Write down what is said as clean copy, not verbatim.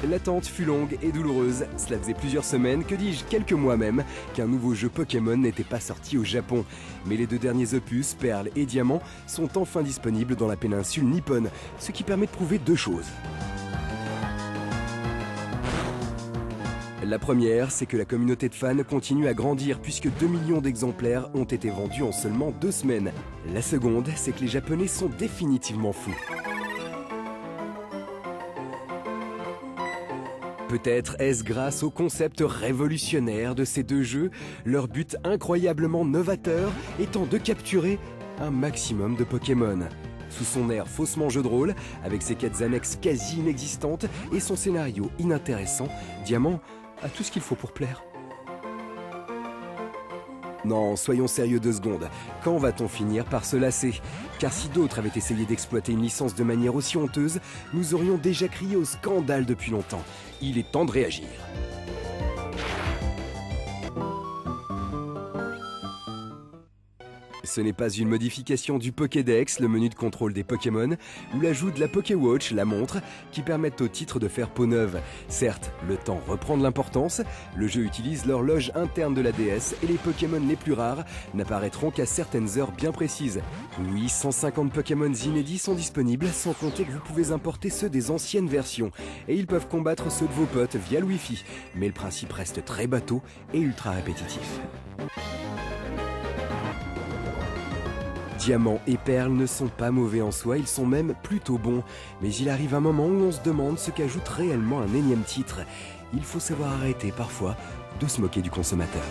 L'attente fut longue et douloureuse. Cela faisait plusieurs semaines, que dis-je, quelques mois même, qu'un nouveau jeu Pokémon n'était pas sorti au Japon. Mais les deux derniers opus, Perle et Diamant, sont enfin disponibles dans la péninsule nippone, ce qui permet de prouver deux choses. La première, c'est que la communauté de fans continue à grandir puisque 2 millions d'exemplaires ont été vendus en seulement 2 semaines. La seconde, c'est que les Japonais sont définitivement fous. Peut-être est-ce grâce au concept révolutionnaire de ces deux jeux, leur but incroyablement novateur étant de capturer un maximum de Pokémon. Sous son air faussement jeu de rôle, avec ses quêtes annexes quasi inexistantes et son scénario inintéressant, Diamant a tout ce qu'il faut pour plaire. Non, soyons sérieux 2 secondes. Quand va-t-on finir par se lasser? Car si d'autres avaient essayé d'exploiter une licence de manière aussi honteuse, nous aurions déjà crié au scandale depuis longtemps. Il est temps de réagir. Ce n'est pas une modification du Pokédex, le menu de contrôle des Pokémon, ou l'ajout de la Pokéwatch, la montre, qui permettent au titre de faire peau neuve. Certes, le temps reprend de l'importance, le jeu utilise l'horloge interne de la DS et les Pokémon les plus rares n'apparaîtront qu'à certaines heures bien précises. Oui, 150 Pokémon inédits sont disponibles, sans compter que vous pouvez importer ceux des anciennes versions, et ils peuvent combattre ceux de vos potes via le Wi-Fi, mais le principe reste très bateau et ultra répétitif. Diamant et Perle ne sont pas mauvais en soi, ils sont même plutôt bons. Mais il arrive un moment où on se demande ce qu'ajoute réellement un énième titre. Il faut savoir arrêter parfois de se moquer du consommateur.